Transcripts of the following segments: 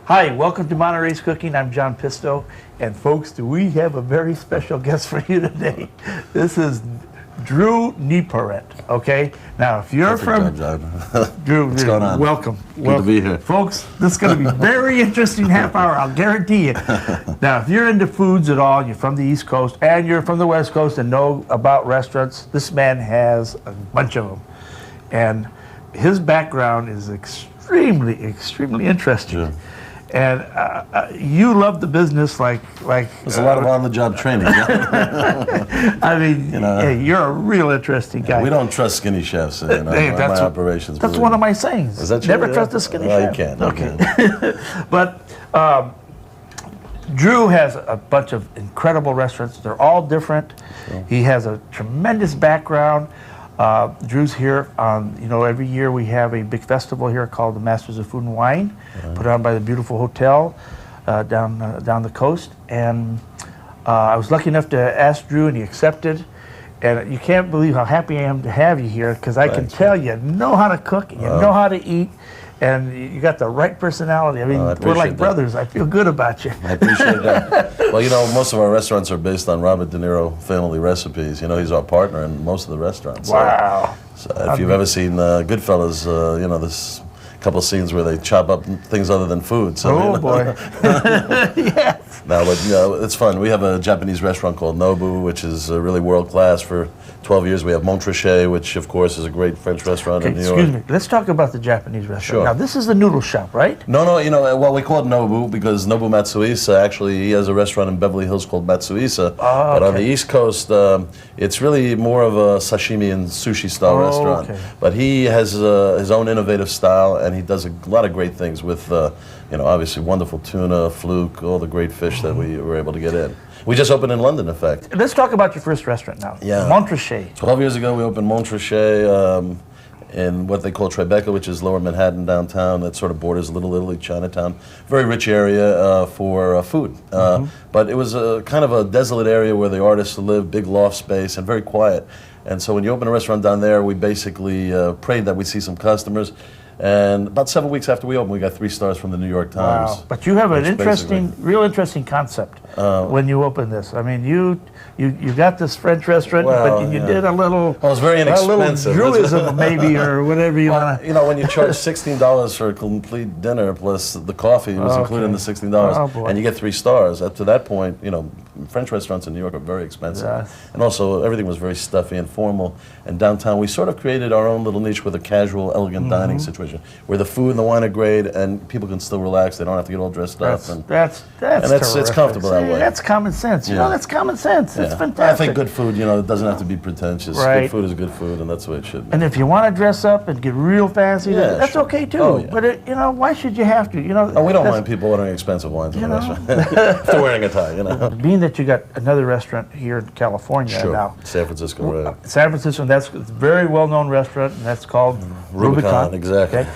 Hi, welcome to Monterey's Cooking. I'm Cookin Pisto, and folks, we have a very special guest for you today. This is Drew Nieporent. Okay, now if you're from Drew, what's going on? Welcome. Good to be here, folks. This is going to be a very interesting half hour. I'll guarantee you. Now, if you're into foods at all, you're from the East Coast and you're from the West Coast and know about restaurants, this man has a bunch of them, and his background is extremely interesting. Sure. And you love the business like there's a lot of on-the-job training. I mean, hey, you're a real interesting guy. We don't trust skinny chefs in my operations. That's one of my sayings. Is that true? Never trust a skinny chef. You can't. Okay. But Drew has a bunch of incredible restaurants. They're all different. Sure. He has a tremendous background. Drew's here on, every year we have a big festival here called the Masters of Food and Wine, put on by the beautiful hotel down the coast. And I was lucky enough to ask Drew, and he accepted. And you can't believe how happy I am to have you here, because I can tell you know how to cook, you know how to eat, and you got the right personality. I mean, we're like brothers. I feel good about you. I appreciate that. Well, most of our restaurants are based on Robert De Niro family recipes. He's our partner in most of the restaurants. Wow. So if you've ever seen Goodfellas, there's a couple of scenes where they chop up things other than food. So, boy. Yes. No, but it's fun. We have a Japanese restaurant called Nobu, which is really world class. For 12 years, we have Monterey, which of course is a great French restaurant in New York. Excuse me. Let's talk about the Japanese restaurant. Sure. Now, this is the noodle shop, right? No. Well, we call it Nobu because Nobu Matsuisa, actually, he has a restaurant in Beverly Hills called Matsuisa. But on the East Coast, it's really more of a sashimi and sushi style restaurant. Okay. But he has his own innovative style, and he does a lot of great things with, obviously wonderful tuna, fluke, all the great fish that we were able to get in. We just opened in London, in fact. Let's talk about your first restaurant now. Yeah. Monterey. 12 years ago, we opened Monterey in what they call Tribeca, which is lower Manhattan downtown. That sort of borders Little Italy, Chinatown. Very rich area for food. But it was kind of a desolate area where the artists live, big loft space, and very quiet. And so when you open a restaurant down there, we basically prayed that we'd see some customers. And about 7 weeks after we opened, we got 3 stars from the New York Times. Wow. But you have an real interesting concept when you opened this. I mean, you got this French restaurant, but you did a little... Well, it was very inexpensive. A little Druidism, maybe, or whatever you want to... when you charge $16 for a complete dinner, plus the coffee was included in the $16, and you get 3 stars. Up to that point, French restaurants in New York are very expensive. Yes. And also, everything was very stuffy and formal. And downtown, we sort of created our own little niche with a casual, elegant dining situation, where the food and the wine are great, and people can still relax. They don't have to get all dressed up. It's comfortable that way. That's common sense. That's common sense. It's fantastic. I think good food, it doesn't have to be pretentious. Right. Good food is good food, and that's the way it should be. And if you want to dress up and get real fancy, that's okay too. Oh, yeah. But why should you have to? We don't mind people ordering expensive wines in the restaurant. If they're wearing a tie, Being that you got another restaurant here in California now. San Francisco, right. San Francisco, that's a very well-known restaurant, and that's called Rubicon. Exactly. Okay.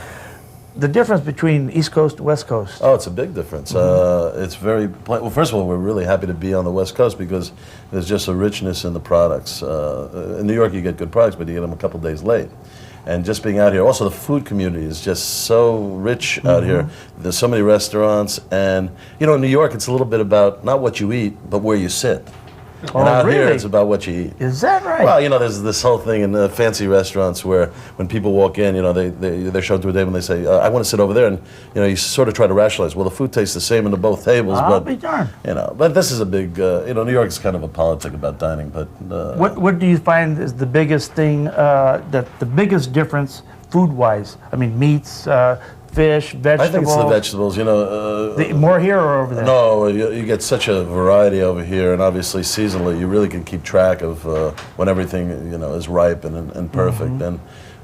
The difference between East Coast and West Coast? Oh, it's a big difference. It's very, well, first of all, we're really happy to be on the West Coast because there's just a richness in the products. In New York, you get good products, but you get them a couple days late. And just being out here, also the food community is just so rich out here. There's so many restaurants, and in New York, it's a little bit about not what you eat, but where you sit. And out here, it's about what you eat. Is that right? Well, there's this whole thing in fancy restaurants where when people walk in, they're shown to a table and they say, I want to sit over there. And, you sort of try to rationalize, well, the food tastes the same in both tables. I'll be darned. But this is a big, New York is kind of a politic about dining. But what do you find is the biggest thing, the biggest difference food-wise? I mean, meats, fish, vegetables. I think it's the vegetables, more here or over there? No, you get such a variety over here, and obviously seasonally, you really can keep track of when everything is ripe and perfect. And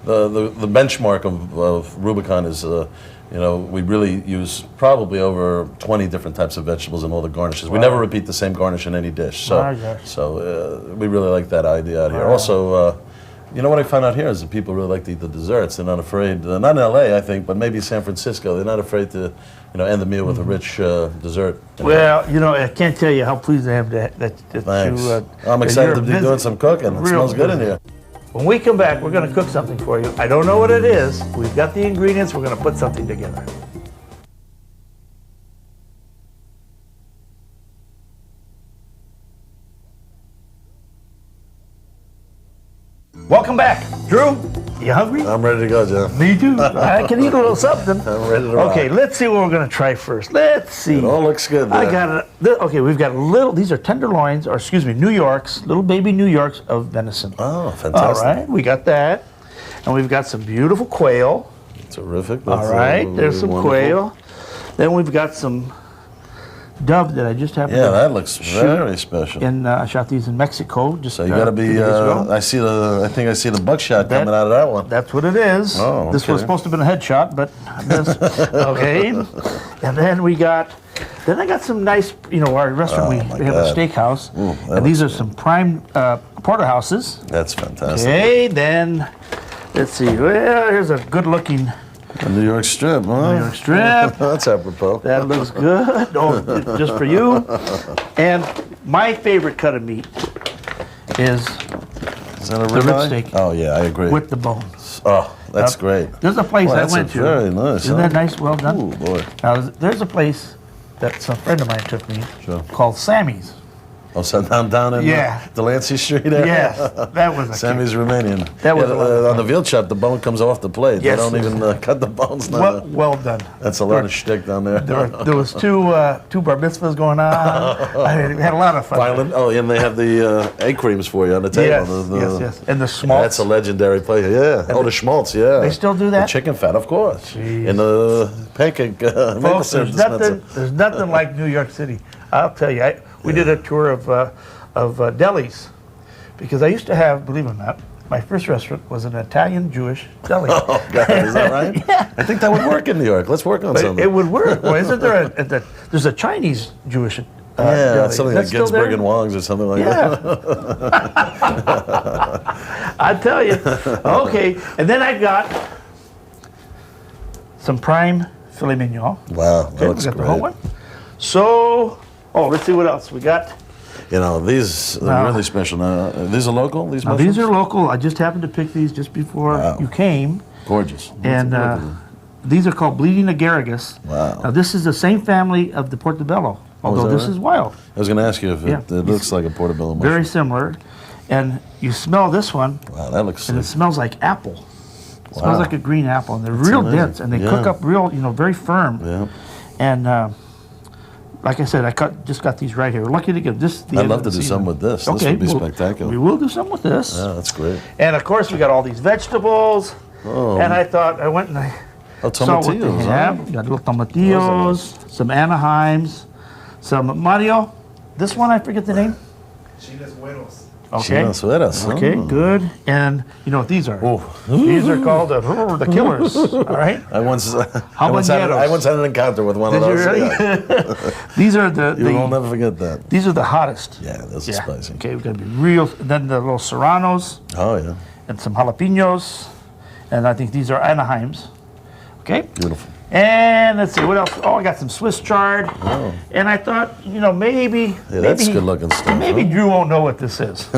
the benchmark of Rubicon is, we really use probably over 20 different types of vegetables in all the garnishes. We never repeat the same garnish in any dish, so we really like that idea out here. Also. What I found out here is that people really like to eat the desserts. They're not afraid, not in LA, I think, but maybe San Francisco. They're not afraid to, end the meal with a rich dessert. Well, I can't tell you how pleased I am that Thanks. you. I'm excited to be doing some cooking. It smells good in here. When we come back, we're going to cook something for you. I don't know what it is. We've got the ingredients. We're going to put something together. Welcome back. Drew, you hungry? I'm ready to go, John. Me too. I can eat a little something. I'm ready to rock. Okay, let's see what we're going to try first. Let's see. It all looks good there. I got it. Okay, we've got these are tenderloins, or excuse me, New Yorks, little baby New Yorks of venison. Oh, fantastic. All right, we got that. And we've got some beautiful quail. Terrific. All right, there's some wonderful. quail. Then we've got some dove that I just happened Yeah, to that looks very special. I shot these in Mexico. Just So you got to 2 be. days ago. I think I see the buckshot coming out of that one. That's what it is. Oh, This was okay. supposed to have been a headshot, but this, okay. And then I got some nice, our restaurant, we have a God. steakhouse. Ooh, that And these are looks some prime porterhouses. That's fantastic. Okay, then, let's see. Well, here's a good looking A New York strip, huh? New York strip. That's apropos. That looks good. Oh, just for you. And my favorite cut of meat is Is that a the rib ribeye? steak. Oh yeah, I agree. with the bones. Oh, that's great. There's a place Boy, I that's went to. very nice. Isn't huh? that nice? Well done. Ooh, boy. Now, there's a place that some friend of mine took me Sure. called Sammy's. Oh, so down in Yeah. Delancey Street area? Yes, that was a Sammy's Romanian. That was a lot of on the veal chop, the bone comes off the plate. Yes. They don't even cut the bones. well done. That's a lot of shtick down there. There was two bar mitzvahs going on. I had a lot of fun. Violent. Oh, and they have the egg creams for you on the table. Yes. And the schmaltz. That's a legendary place. Yeah. Oh, the schmaltz. Yeah. They still do that? The chicken fat, of course. Jeez. And the pancake. maple Folks, syrup dispenser. there's nothing like New York City. I'll tell you. We did a tour of delis, because I used to have, believe it or not, my first restaurant was an Italian-Jewish deli. Oh, God, is that right? Yeah. I think that would work in New York. Let's work on But something. it would work. Well, isn't there there's a Chinese-Jewish yeah, deli. something Is that like still there? Ginsberg and Wong's or something like that. Yeah. I tell you. Okay, and then I got some prime filet mignon. Wow, that Okay, looks we got the whole great. one. So, let's see what else we got. You know, these are Now- really special. Now, these are local? These Now, mushrooms? these are local. I just happened to pick these just before Wow. you came. Gorgeous. And these are called bleeding agaricus. Wow. Now, this is the same family of the portobello, although that this right? is wild. I was going to ask you if Yeah. it looks like a portobello mushroom. Very similar. And you smell this one, Wow, that looks and it sick. smells like apple. It Wow. smells like a green apple, and they're real amazing. dense, and they Yeah. cook up real, very firm. Yeah. And like I said, just got these right here. We're lucky to get this. The I'd end love of to the do season. some with this. This Okay, would be well, spectacular. We will do some with this. Yeah, that's great. And of course, we got all these vegetables. Oh. And I thought, I went and I Oh, saw what they tomatillos, huh? have. We got little tomatillos, some Anaheims, some Mario. This one, I forget the name. Chiles Buenos. Okay. Chiles Buenos, Okay, oh. good. And you know what these are? Oh. These are called the killers. All right. I once had an encounter with one Did of you those. really? Yeah. These are You will never forget that. these are the hottest. Yeah, those are spicy. Okay, we're gonna be real. Then the little serranos Oh, yeah. and some jalapenos, and I think these are Anaheims. Okay. Beautiful. And let's see what else. Oh, I got some Swiss chard. Oh. And I thought, maybe Yeah, that's good looking stuff. Maybe huh? Drew won't know what this is.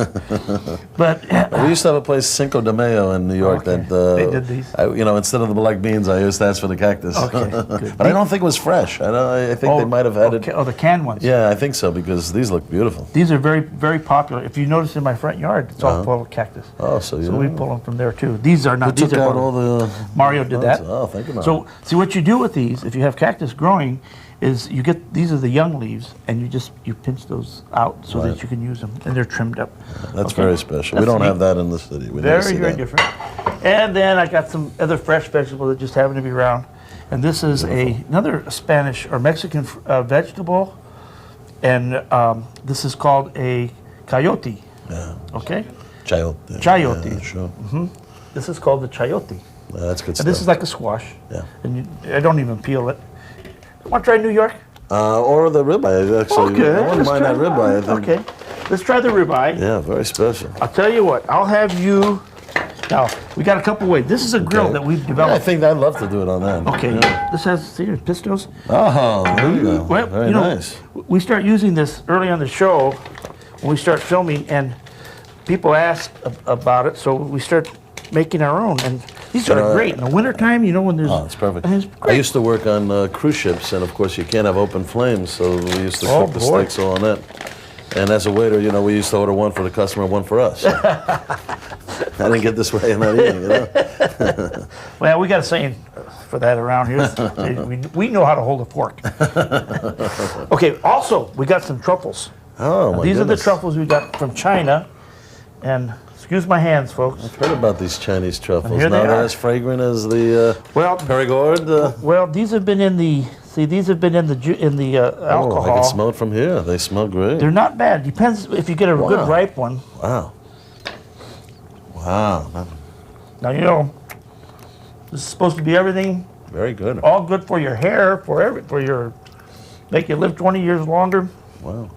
But We used to have a place, Cinco de Mayo, in New York. Okay. That They did these? instead of the black beans, I used to ask for the cactus. Okay, good. But I don't think it was fresh. I think they might have had it. Oh, the canned ones. Yeah, I think so, because these look beautiful. These are very, very popular. If you notice in my front yard, it's all full of cactus. Oh, so you So we pull them from there too. These are Who not. These took are out all the... Mario did that. Oh, thank you, Mario. So see what you do with these, if you have cactus growing, is you get, these are the young leaves, and you pinch those out so Right. that you can use them, and they're trimmed up. That's Okay. very special. That's we don't neat. have that in the city. We never Very, see very that. different. And then I got some other fresh vegetables that just happen to be around. And this is another Spanish or Mexican vegetable, and this is called a chayote. Yeah. Okay, Chayote. Chayote. Yeah, sure. this is called the chayote. That's good And stuff. this is like a squash. Yeah. And I don't even peel it. Want to try New York? Or the ribeye, actually. Okay. I wouldn't mind that ribeye, I think. Okay. Let's try the ribeye. Yeah, very special. I'll tell you what. I'll have you. Now we got a couple ways. This is a grill Okay. that we've Yeah, I developed. think I'd love to do it on that. Okay. Yeah. This has pistos. Oh, there you go. Well, Very nice. we start using this early on the show when we start filming, and people ask about it, so we start making our own. And these are great in the wintertime, when there's. Oh, it's perfect. and it's I great. used to work on cruise ships, and of course you can't have open flames, so we used to Oh, cook the boy. steaks all on that. And as a waiter, you know, we used to order one for the customer and one for us. I didn't get this way in that eating, you know. Well, we got a saying for that around here. We know how to hold a fork. Okay, also, we got some truffles. Oh, my These are the goodness. truffles we got from China. And excuse my hands, folks. I've heard about these Chinese truffles. And here Now they they're are. as fragrant as the Well, Perigord. well, these have been in the, these have been in the alcohol. Oh, I can smell it from here. They smell great. They're not bad. Depends if you get a good ripe one. Wow. Wow. Now, you know, this is supposed to be everything, Very good. all good for your hair, for your, make you live 20 years longer. Wow.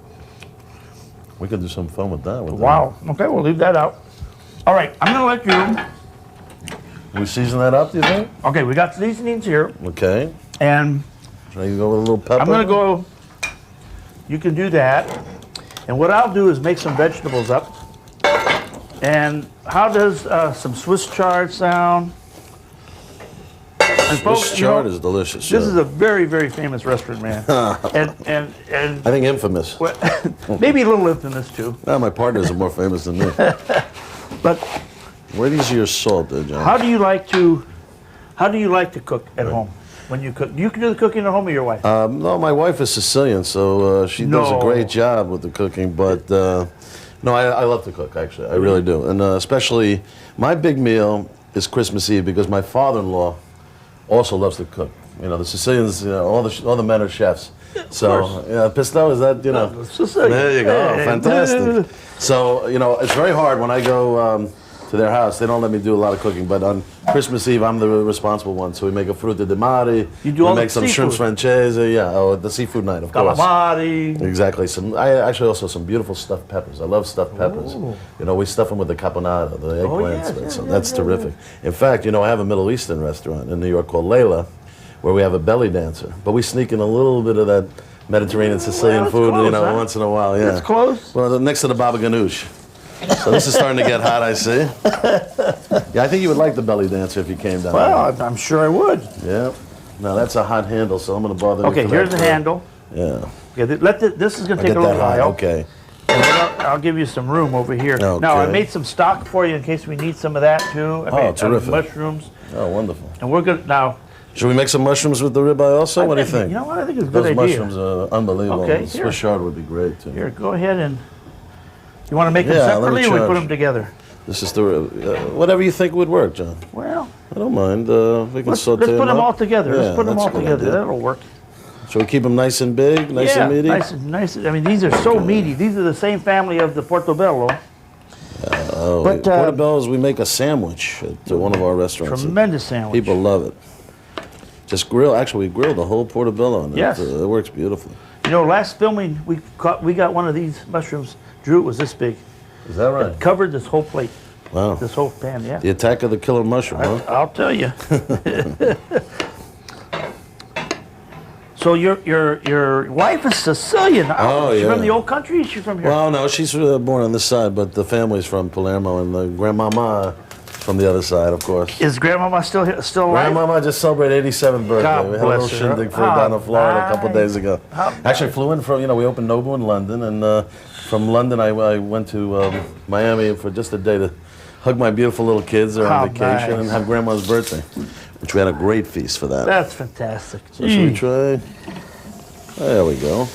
We could do some fun with that. Wow. Okay, we'll leave that out. All right, I'm gonna let you. We season that up, do you think? Okay, we got seasonings here, Okay. and Should I go with a little pepper? I'm gonna go. You can do that, and what I'll do is make some vegetables up. And how does some Swiss chard sound? And Swiss you know, chard is delicious. This yeah. is a very, very famous restaurant, man. and I think infamous. well, maybe a little infamous too. Well, my partners are more famous than me. But Where do you see your salt there, John? how do you like to cook at home? When you cook, do you do the cooking at home or your wife? No, my wife is Sicilian, so she does a No. great job with the cooking. But no, I love to cook, actually. I really do. And especially, my big meal is Christmas Eve because my father-in-law also loves to cook. You know, the Sicilians, all the men are chefs. So, yeah, Pisto, is that, you know? Sicilian. There you go. Hey. Fantastic. So, you know, it's very hard when I go to their house. They don't let me do a lot of cooking, but on Christmas Eve, I'm the responsible one. So we make a fruta di mare. You do all we the make some shrimps seafood. francese. Yeah, the seafood night, of course. Calamari. Exactly. I actually also some beautiful stuffed peppers. I love stuffed peppers. Ooh. You know, we stuff them with the caponata, the eggplants. yes, so yeah, that's yeah, terrific. In fact, you know, I have a Middle Eastern restaurant in New York called Layla, where we have a belly dancer. But we sneak in a little bit of that Mediterranean Sicilian Well, it's food, close, you know, huh? once in a while. Yeah. It's close. Well, next to the baba ganoush. So this is starting to get hot, I see. Yeah, I think you would like the belly dancer if you came down. Well, I'm sure I would. Yeah. Now that's a hot handle, so I'm going to bother you. Okay, for here's that the handle. Yeah. Okay, this is going to I take get a little that hot. while. Okay. And then I'll give you some room over here. Okay. Now, I made some stock for you in case we need some of that too. I made terrific. mushrooms. Oh, wonderful. And we're good now. Should we make some mushrooms with the ribeye also? What do you think? You know what? I think it's a Those good idea. mushrooms are unbelievable. Okay, Swiss here. chard would be great too. Here, go ahead and. You want to make them Yeah, let me separately or we put charge. them together? This is the whatever you think would work, John. Well, I don't mind. We can let's saute put them up. all together. Yeah, Let's put them that's all a good together. idea. That'll work. Shall we keep them nice and big, nice Yeah, and meaty? nice. I mean, these are so meaty. These are the same family of the Portobello. Oh, But, portobello's, we make a sandwich at one of our restaurants. Tremendous sandwich. People love it. Just grill. Actually, we grilled the whole portobello, and Yes. it works beautifully. You know, last filming we got one of these mushrooms. Drew, it was this big. Is that right? Covered this whole plate, Wow. this whole pan. Yeah. The attack of the killer mushroom, huh? I'll tell you. So your wife is Sicilian. Oh, She's yeah. from the old country. Is she from here? Well, no, she's born on this side, but the family's from Palermo, and the grandmama from the other side, of course. Is Grandmama still alive? Grandmama just celebrated 87th birthday. God We had a little bless her. shindig for her down in Florida a couple nice. days ago. How Actually, flew in from, we opened Nobu in London, and from London I went to Miami for just a day to hug my beautiful little kids. They're How on vacation nice. and have Grandma's birthday, which we had a great feast for that. That's fantastic. So should we try? There we go.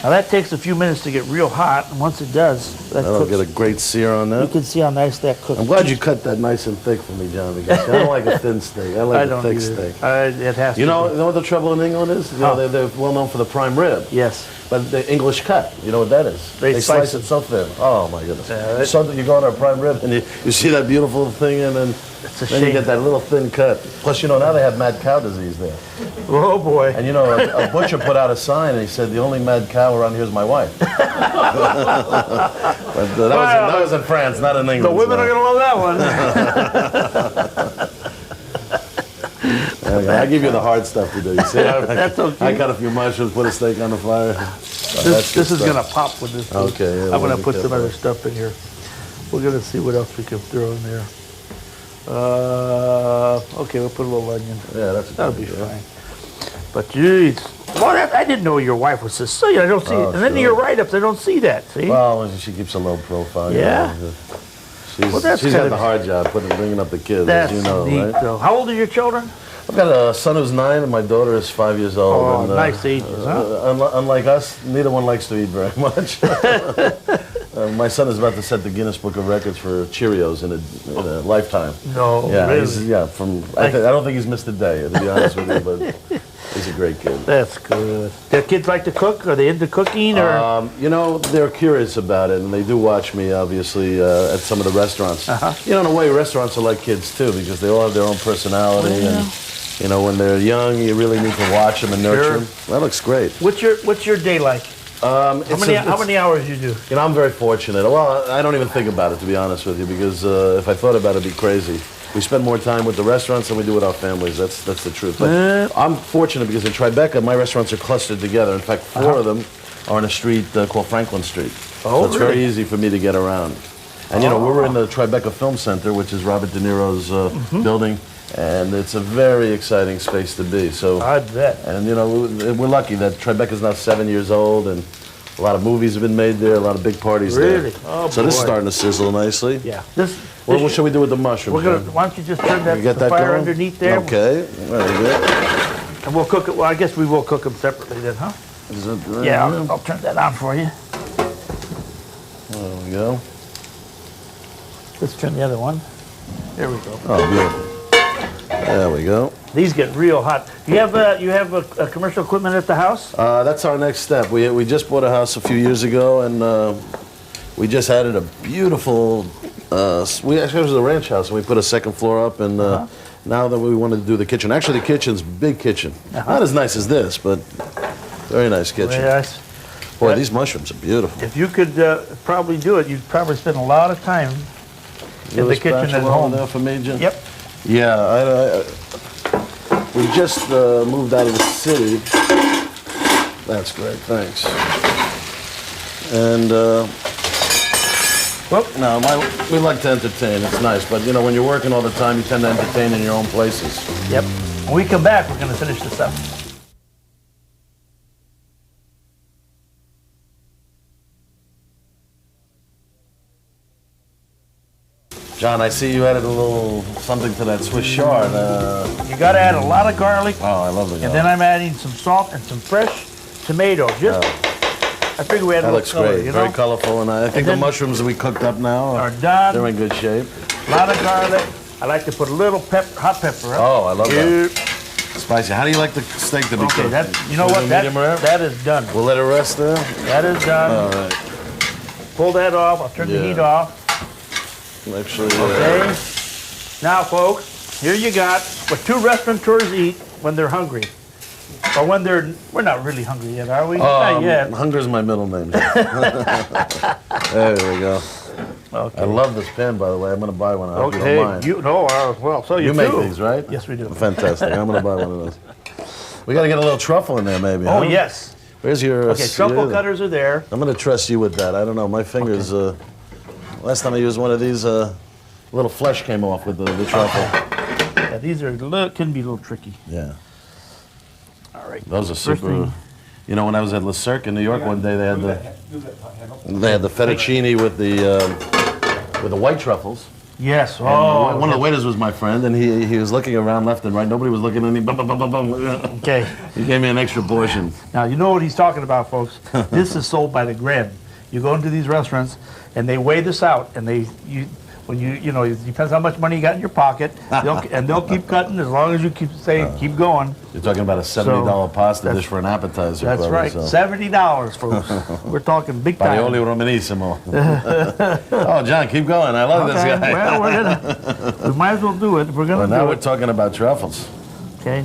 Now that takes a few minutes to get real hot, and once it does, that That'll cooks. get a great sear on You that. can see how nice that cooks. I'm glad you cut that nice and thick for me, John, because I don't like a thin steak. I like I a don't thick either. steak. It has You to know, be. you know what the trouble in England is? You know, Huh. they're well known for the prime rib. Yes. But the English cut, you know what that is? They slice slice it so thin. Oh my goodness! Yeah, So that you go on a prime rib and you see that beautiful thing, and then It's a then you shame. get that little thin cut. Plus, now they have mad cow disease there. Oh boy. And a butcher put out a sign and he said the only mad cow around here is my wife. But that was in France, not in England. The women are so. gonna love that one. I give you the hard stuff to do. You see, That's okay. I cut a few mushrooms, put a steak on the fire. This is gonna pop with this. Okay, yeah, I'm gonna we'll put be some careful. other stuff in here. We're gonna see what else we can throw in there. Okay, we'll put a little onion. Yeah, that's That'll be fine. But geez, Well, I didn't know your wife was Sicilian. I don't see, Oh, and then sure. your write-ups, I don't see that. See? Well, she keeps a low profile. you Yeah? know. Well, that's She's got kinda- the hard job bringing up the kids, That's as you know, neat, right? though. How old are your children? I've got a son who's 9 and my daughter is 5 years old. Oh, and, nice ages, huh? Unlike us, neither one likes to eat very much. My son is about to set the Guinness Book of Records for Cheerios in a lifetime. No, Yeah, really? I don't think he's missed a day, to be honest with you, but he's a great kid. That's good. Do kids like to cook? Are they into cooking? Or You know, they're curious about it, and they do watch me, obviously, at some of the restaurants. You know, in a way, restaurants are like kids, too, because they all have their own personality, and, you know, when they're young, you really need to watch them and nurture them. That looks great. What's your day like? How many hours you do? You know, I'm very fortunate. Well, I don't even think about it, to be honest with you, because if I thought about it, it'd be crazy. We spend more time with the restaurants than we do with our families. That's the truth. But I'm fortunate because in Tribeca, my restaurants are clustered together. In fact, 4 of them are on a street called Franklin Street. Oh, so it's very easy for me to get around. And, you know, we were in the Tribeca Film Center, which is Robert De Niro's building, and it's a very exciting space to be. So, I bet. and, you know, we're lucky that Tribeca's now 7 years old, and a lot of movies have been made there, a lot of big parties Really? there. Oh, So this is boy. starting to sizzle nicely. Yeah. What shall we do with the mushrooms? We're gonna. John? Why don't you just turn that, You get the that fire going? underneath there? Okay, very good. And we'll cook it. Well, I guess we will cook them separately then, huh? Is that right? Yeah, I'll turn that on for you. There we go. Let's turn the other one. There we go. Oh, beautiful. There we go. These get real hot. You have a commercial equipment at the house? That's our next step. We just bought a house a few years ago, and we just added a beautiful. We actually it was a ranch house, and we put a second floor up, and now that we wanted to do the kitchen. Actually, the kitchen's big kitchen. Not as nice as this, but very nice kitchen. Yes. Boy, these mushrooms are beautiful. If you could probably do it, you'd probably spend a lot of time in the kitchen at Spatula home. over there for me, Jim? Yep. Yeah, we just moved out of the city. That's great, thanks. And, no, we like to entertain, it's nice, but you know, when you're working all the time, you tend to entertain in your own places. Yep. When we come back, we're going to finish this up. John, I see you added a little something to that Swiss chard. You got to add a lot of garlic, Oh, I love it. and then I'm adding some salt and some fresh tomato. I figure we add a That little looks color, great, you very know? colorful, and I think the then- mushrooms that we cooked up now Are done. they're in good shape. A lot of garlic. I like to put a little hot pepper. Up. Oh, I love that. Yep. Spicy. How do you like the steak to be Okay, cooked? that you know Should we what do that medium rare? that is done. We'll let it rest there. That is done. All right. Pull that off. I'll turn the Yeah. heat off. Actually, Okay. Now, folks, here you got what 2 restaurateurs eat when they're hungry, or when we're not really hungry yet, are we? Not yet. Hunger's my middle name. There we go. Okay. I love this pen, by the way. I'm going to buy one. I hope you Okay. don't mind. You know, well, so you You make too. these, right? Yes, we do. Fantastic. I'm going to buy one of those. We got to get a little truffle in there, maybe. Oh huh? yes. Where's your? Okay, truffle cutters are there. I'm going to trust you with that. I don't know. My fingers. Last time I used one of these, little flesh came off with the truffle. Yeah, these can be a little tricky. Yeah. All right. Those are First super. thing- You know, when I was at Le Cirque in New York one day, they had the fettuccine with the white truffles. Yes. And Oh. one of the waiters was my friend, and he was looking around left and right. Nobody was looking at me. Bum, bum, bum, bum, bum. Okay. He gave me an extra portion. Now you know what he's talking about, folks. This is sold by the gram. You go into these restaurants, and they weigh this out, and it depends how much money you got in your pocket, they'll keep cutting as long as you keep saying keep going. You're talking about a $70 pasta dish for an appetizer. That's probably, right, so. $70, folks. We're talking big time. Parioli Romanissimo. Oh, John, keep going. I love this Okay, guy. well, we might as well do it. We're Well, gonna now do we're it. talking about truffles. Okay.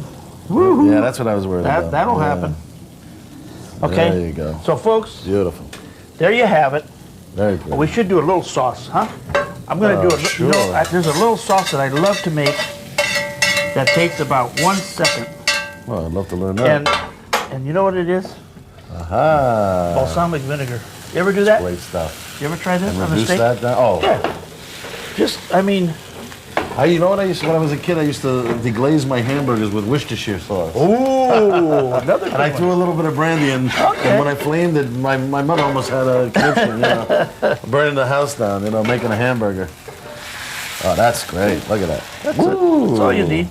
Woohoo! Yeah, that's what I was worried about. That'll Yeah. happen. Okay. There you go. So, folks, Beautiful. there you have it. Very good. We should do a little sauce, huh? I'm gonna do it. Sure. You know, there's a little sauce that I love to make that takes about 1 second, Well, I'd love to learn that. and you know what it is? Aha. Balsamic vinegar. You ever do that? Great stuff. You ever try that And on a reduce steak? that down. Oh, Yeah. Just, I mean, You know what I used to, when I was a kid, I used to deglaze my hamburgers with Worcestershire sauce. Ooh, another good And I one. threw a little bit of brandy in, Okay. and when I flamed it, my mother almost had a conniption, you know, burning the house down, you know, making a hamburger. Oh, that's great. Look at that. That's all you need.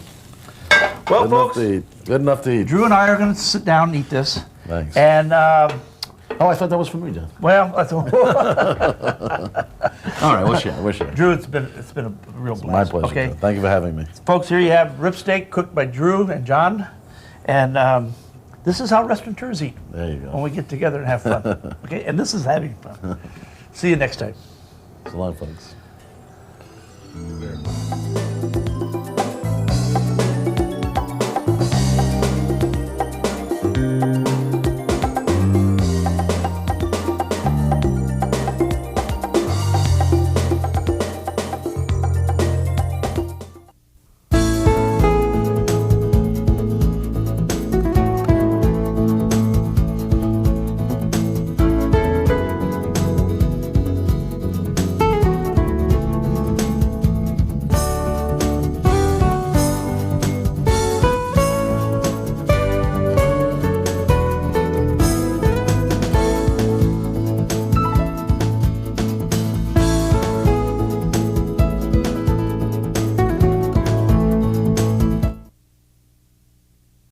Well, Good enough folks, to eat. Good enough to eat. Drew and I are going to sit down and eat this. Thanks. And, Oh, I thought that was for me, John. well, that's All right, we'll share. Drew, it's been a real blast. My pleasure. Okay, John. Thank you for having me. folks, here you have rib steak cooked by Drew and John, and this is how restaurateurs eat There you when go. we get together and have fun. Okay, and this is having fun. See you next time. So long, folks.